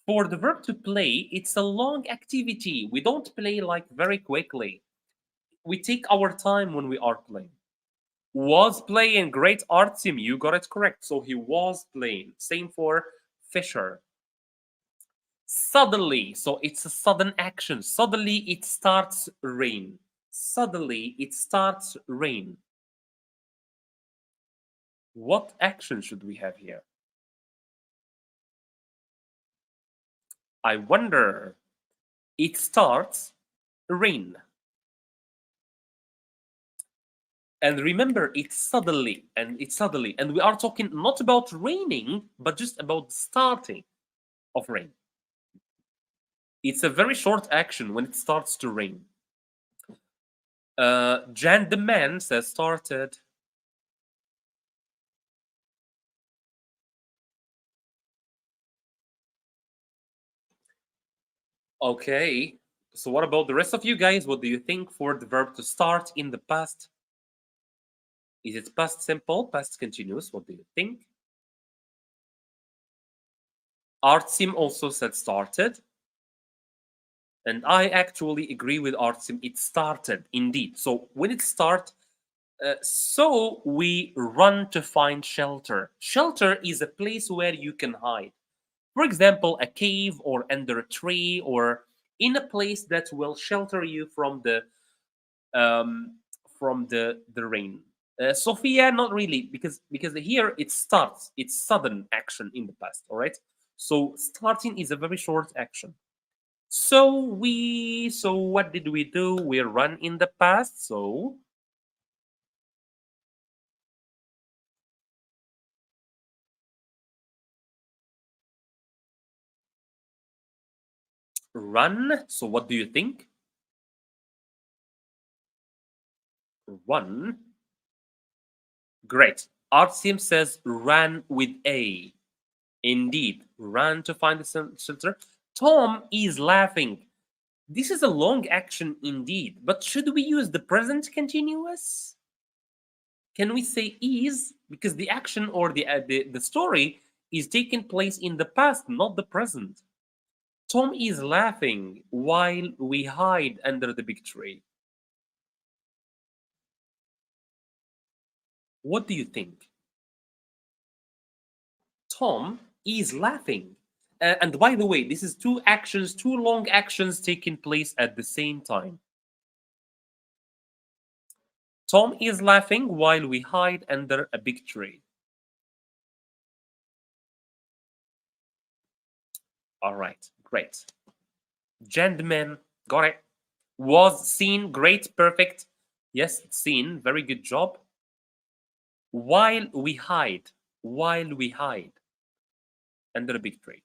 S1: For the verb to play, it's a long activity. We don't play like very quickly. We take our time when we are playing. Was playing, great Artyom, you got it correct. So he was playing. Same for Fisher. Suddenly, so it's a sudden action. Suddenly it starts rain. Suddenly it starts rain. What action should we have here? I wonder. It starts rain. And remember, it's suddenly, and we are talking not about raining, but just about starting of rain. It's a very short action when it starts to rain. Jan the man says started. Okay. So what about the rest of you guys? What do you think for the verb to start in the past? Is it past simple, past continuous? What do you think? Artsim also said started. And I actually agree with Artsim. It started indeed. So when it starts, so we run to find shelter. Shelter is a place where you can hide. For example, a cave or under a tree or in a place that will shelter you from the rain. Sophia, not really, because here it starts. It's sudden action in the past. All right. So starting is a very short action. So what did we do? We run in the past. So run. So what do you think? Run. Great. Artsim says ran with A. Indeed, ran to find the shelter. Tom is laughing. This is a long action indeed, but should we use the present continuous? Can we say is? Because the action or the story is taking place in the past, not the present. Tom is laughing while we hide under the big tree. What do you think? Tom is laughing. And by the way, this is two actions, two long actions taking place at the same time. Tom is laughing while we hide under a big tree. All right, great. Gentlemen, got it. Was seen, great, perfect. Yes, seen, very good job. While we hide under a big tree.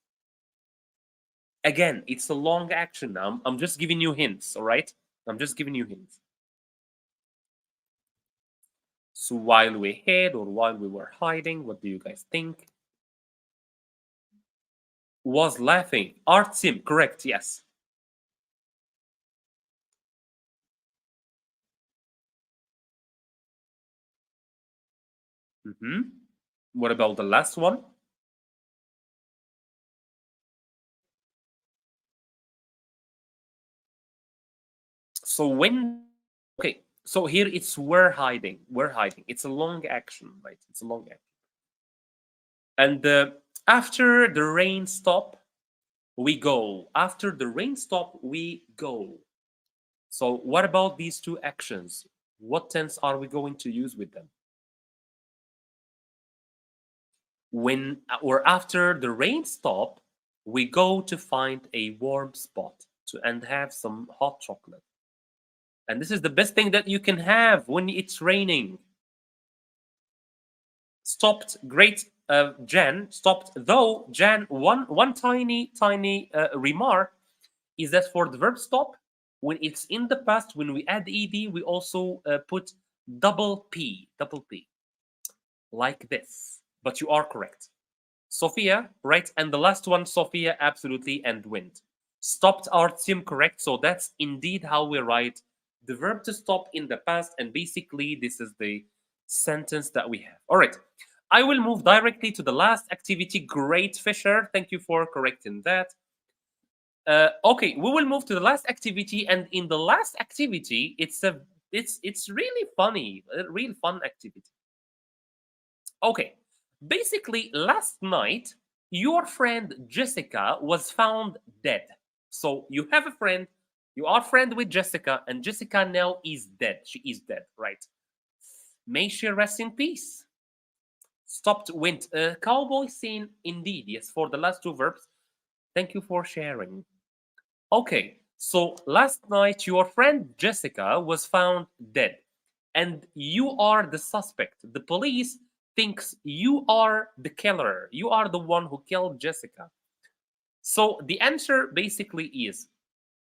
S1: Again, it's a long action now. I'm just giving you hints, all right? I'm just giving you hints. So while we hid or while we were hiding, what do you guys think? Was laughing. Art sim, correct, yes. What about the last one? So when, okay, so here it's we're hiding. We're hiding. It's a long action, right? It's a long action. And after the rain stop, we go. After the rain stop, we go. So what about these two actions? What tense are we going to use with them? When or after the rain stop, we go to find a warm spot to and have some hot chocolate. And this is the best thing that you can have when it's raining. Stopped, great, Jan. Stopped, though, Jan. One tiny remark is that for the verb stop, when it's in the past, when we add ed, we also put double p, like this. But you are correct. Sophia, right? And the last one, Sophia, absolutely, and went. Stopped our sim, correct. So that's indeed how we write the verb to stop in the past. And basically, this is the sentence that we have. All right. I will move directly to the last activity. Great, Fisher. Thank you for correcting that. Okay, we will move to the last activity, and in the last activity, it's really funny, a real fun activity. Okay, basically, last night your friend Jessica was found dead. So you have a friend, you are friend with Jessica, and Jessica now is dead. She is dead, right? May she rest in peace. Stopped, went. Cowboy scene, indeed. Yes, for the last two verbs. Thank you for sharing. Okay, so last night your friend Jessica was found dead, and you are the suspect. The police thinks you are the killer. You are the one who killed Jessica. So the answer basically is,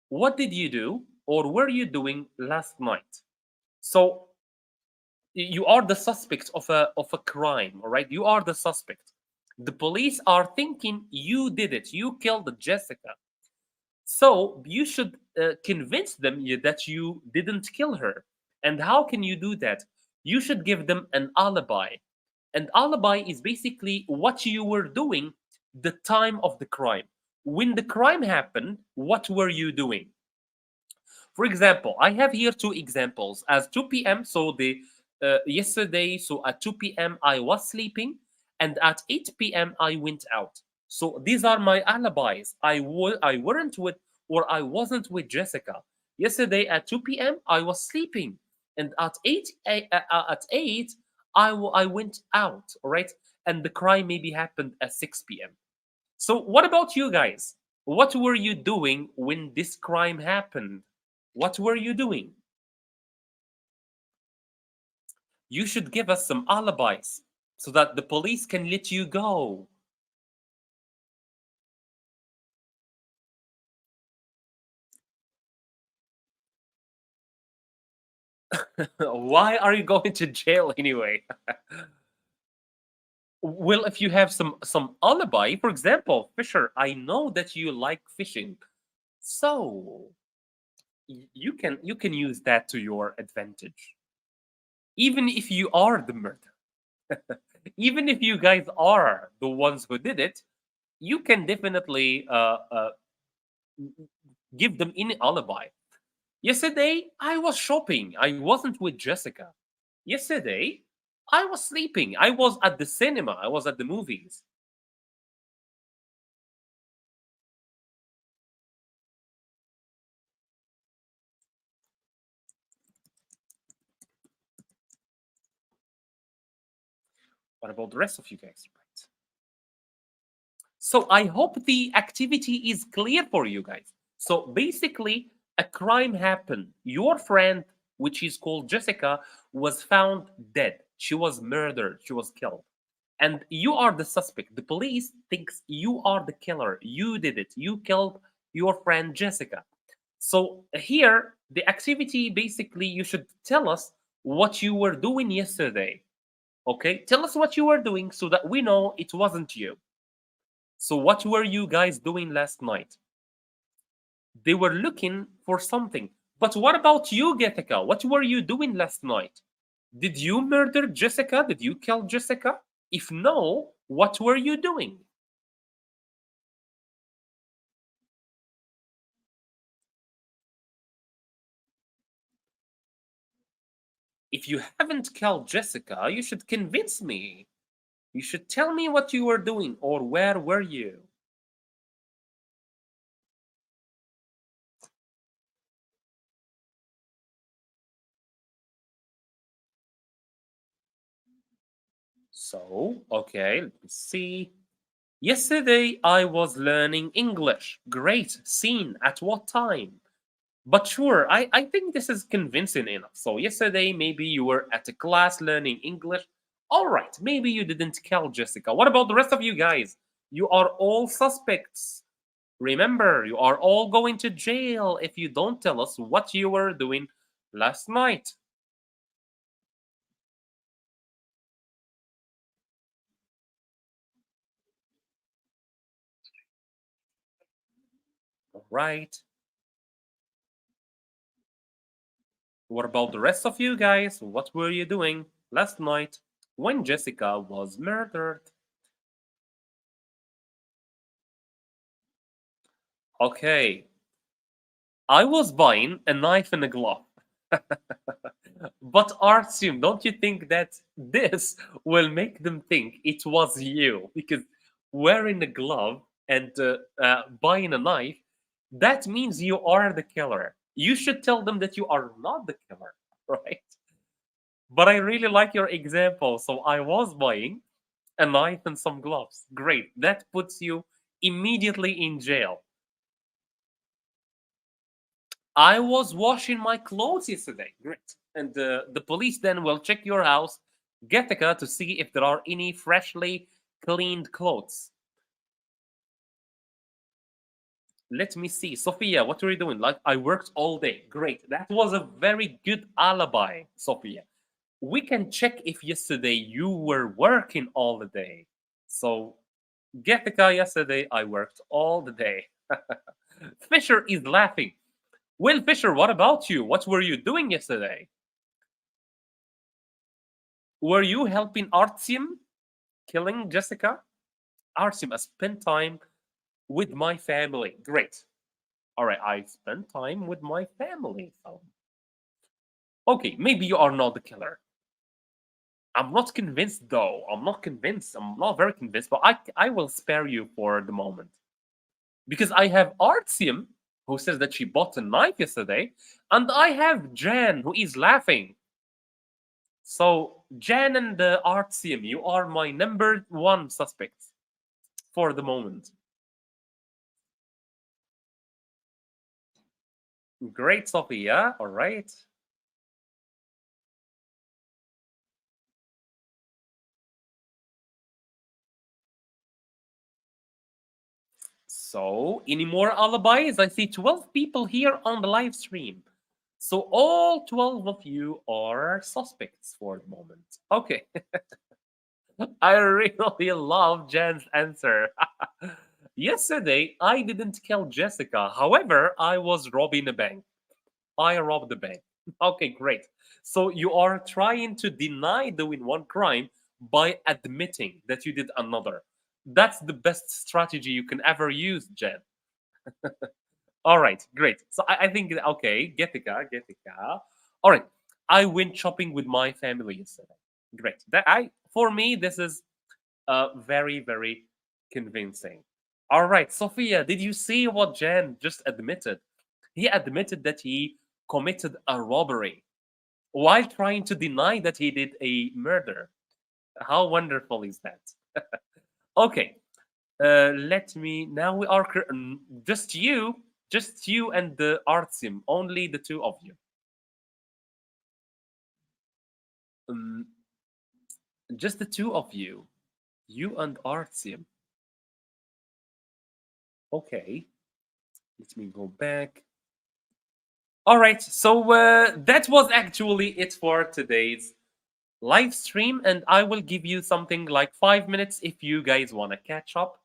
S1: what did you do or were you doing last night? So you are the suspect of a crime, all right? You are the suspect. The police are thinking you did it. You killed Jessica. So you should convince them that you didn't kill her. And how can you do that? You should give them an alibi. And alibi is basically what you were doing the time of the crime. When the crime happened, what were you doing? For example, I have here two examples. As 2 p.m., so the yesterday, so at 2 p.m. I was sleeping, and at 8 p.m. I went out. So these are my alibis. I weren't with or I wasn't with Jessica. Yesterday at 2 p.m. I was sleeping, and at 8 I went out. All right, and the crime maybe happened at 6 p.m. So what about you guys? What were you doing when this crime happened? What were you doing? You should give us some alibis so that the police can let you go. Why are you going to jail anyway? Well, if you have some alibi, for example, Fisher, I know that you like fishing, so you can use that to your advantage. Even if you are the murderer, even if you guys are the ones who did it, you can definitely give them any alibi. Yesterday, I was shopping. I wasn't with Jessica. Yesterday, I was sleeping. I was at the cinema. I was at the movies. What about the rest of you guys? Right. So I hope the activity is clear for you guys. So basically, a crime happened. Your friend, which is called Jessica, was found dead. She was murdered. She was killed. And you are the suspect. The police thinks you are the killer. You did it. You killed your friend Jessica. So here, the activity basically, you should tell us what you were doing yesterday. Okay, tell us what you were doing so that we know it wasn't you. So, what were you guys doing last night? They were looking for something. But what about you, Jessica? What were you doing last night? Did you murder Jessica? Did you kill Jessica? If no, what were you doing? If you haven't killed Jessica, you should convince me. You should tell me what you were doing or where were you? So, okay, let me see. Yesterday I was learning English. Great. Seen. At what time? But sure, I think this is convincing enough. So yesterday maybe you were at a class learning English. All right, maybe you didn't kill Jessica. What about the rest of you guys? You are all suspects. Remember, you are all going to jail if you don't tell us what you were doing last night. All right. What about the rest of you guys? What were you doing last night when Jessica was murdered? Okay, I was buying a knife and a glove. But Artyom, don't you think that this will make them think it was you? Because wearing a glove and buying a knife, that means you are the killer. You should tell them that you are not the killer, right? But I really like your example. So I was buying a knife and some gloves. Great. That puts you immediately in jail. I was washing my clothes yesterday. Great. And the police then will check your house, Gattaca, to see if there are any freshly cleaned clothes. Let me see. Sophia, what were you doing? Like, I worked all day. Great. That was a very good alibi, Sophia. We can check if yesterday you were working all the day. So, Gattaca, yesterday I worked all the day. Fisher is laughing. Will Fisher, what about you? What were you doing yesterday? Were you helping Artyom killing Jessica? Artyom, I spent time with my family. Great. All right, I spent time with my family. So, okay, maybe you are not the killer. I'm not convinced, though. I'm not convinced. I'm not very convinced, but I will spare you for the moment because I have Artyom who says that she bought a knife yesterday, and I have Jan who is laughing. So, Jan and Artyom, you are my number one suspects for the moment. Great, Sophia. All right. So, any more alibis? I see 12 people here on the live stream. So, all 12 of you are suspects for the moment. Okay. I really love Jan's answer. Yesterday, I didn't kill Jessica. However, I was robbing a bank. I robbed the bank. Okay, great. So you are trying to deny doing one crime by admitting that you did another. That's the best strategy you can ever use, Jen. All right, great. So I think okay, Getika. All right, I went shopping with my family yesterday. Great. That I for me this is very convincing. All right, Sophia, did you see what Jen just admitted? He admitted that he committed a robbery while trying to deny that he did a murder. How wonderful is that? Okay, let me. Now we are just you and the art sim, only the two of you. Um, just the two of you, you and art sim. Okay, let me go back. All right, so that was actually it for today's live stream, and I will give you something like 5 minutes if you guys want to catch up,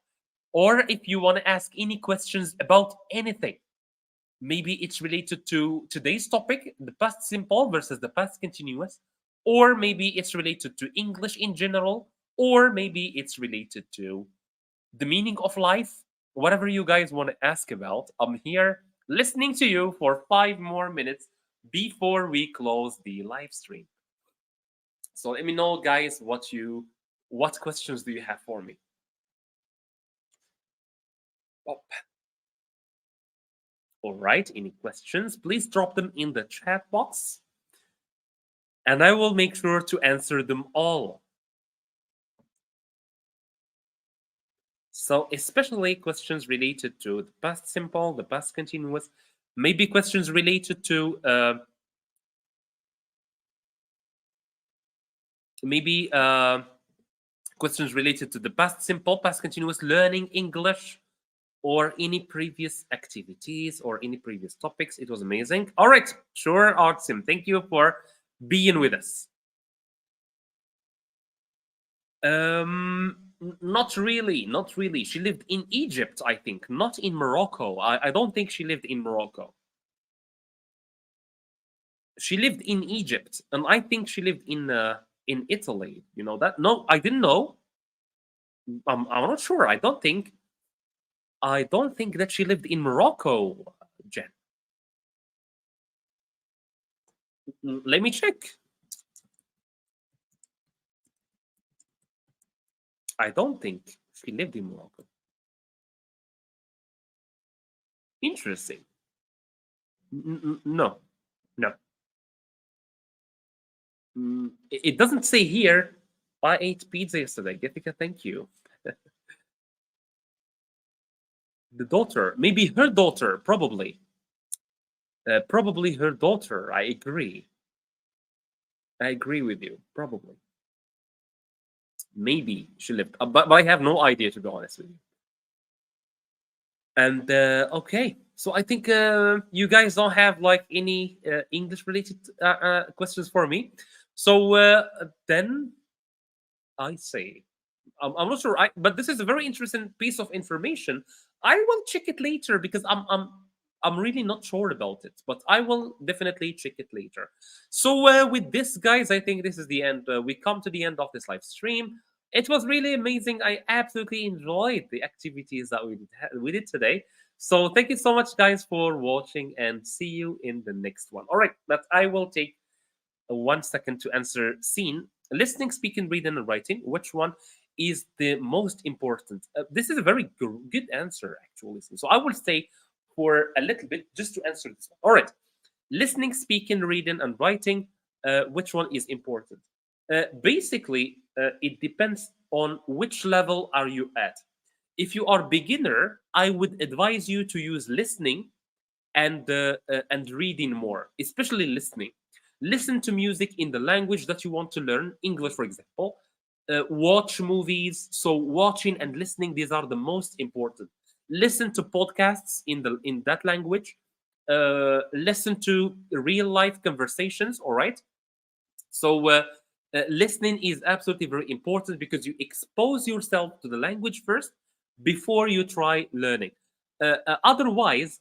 S1: or if you want to ask any questions about anything. Maybe it's related to today's topic, the past simple versus the past continuous, or maybe it's related to English in general, or maybe it's related to the meaning of life. Whatever you guys want to ask about, I'm here listening to you for 5 more minutes before we close the live stream. So let me know, guys, what questions do you have for me? Oh, all right. Any questions? Please drop them in the chat box, and I will make sure to answer them all. So, especially questions related to the past simple, the past continuous, maybe questions related to maybe questions related to the past simple, past continuous, learning English, or any previous activities or any previous topics. It was amazing. All right, sure, Artsim. Thank you for being with us. Not really, not really. She lived in Egypt, I think, not in Morocco. I don't think she lived in Morocco. She lived in Egypt, and I think she lived in Italy. You know that? No, I didn't know. I'm not sure. I don't think that she lived in Morocco, Jen. Let me check. I don't think she lived in Morocco. Interesting. No, no. It doesn't say here. I ate pizza yesterday. Getika, thank you. The daughter, maybe her daughter, probably. Probably her daughter. I agree. I agree with you. Probably. Maybe she lived, but I have no idea, to be honest with you. And okay, so I think you guys don't have like any English related questions for me. So then I say, I'm not sure, but this is a very interesting piece of information. I will check it later because I'm really not sure about it, but I will definitely check it later. So with this, guys, I think this is the end. We come to the end of this live stream. It was really amazing. I absolutely enjoyed the activities that we did today. So thank you so much, guys, for watching, and see you in the next one. All right, but I will take 1 second to answer. Scene: listening, speaking, reading, and writing. Which one is the most important? This is a very good answer, actually. So I will stay for a little bit just to answer this one. All right. Listening, speaking, reading, and writing. Which one is important? Basically, it depends on which level are you at. If you are beginner, I would advise you to use listening and reading more, especially listening. Listen to music in the language that you want to learn, English, for example. Watch movies. So watching and listening, these are the most important. Listen to podcasts in that language. Listen to real life conversations. All right. So listening is absolutely very important because you expose yourself to the language first before you try learning. Otherwise,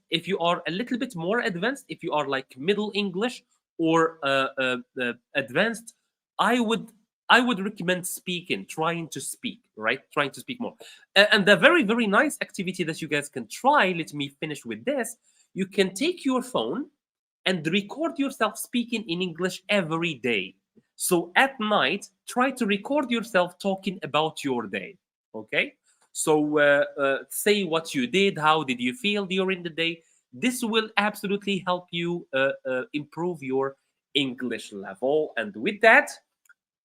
S1: if you are a little bit more advanced, if you are like middle English or advanced, I would I would recommend speaking, trying to speak, right? Trying to speak more. And the very nice activity that you guys can try. Let me finish with this. You can take your phone and record yourself speaking in English every day. So at night, try to record yourself talking about your day. Okay? So say what you did, how did you feel during the day. This will absolutely help you improve your English level. And with that,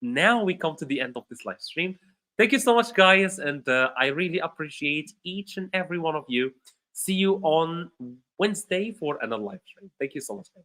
S1: now we come to the end of this live stream. Thank you so much, guys, and I really appreciate each and every one of you. See you on Wednesday for another live stream. Thank you so much, guys.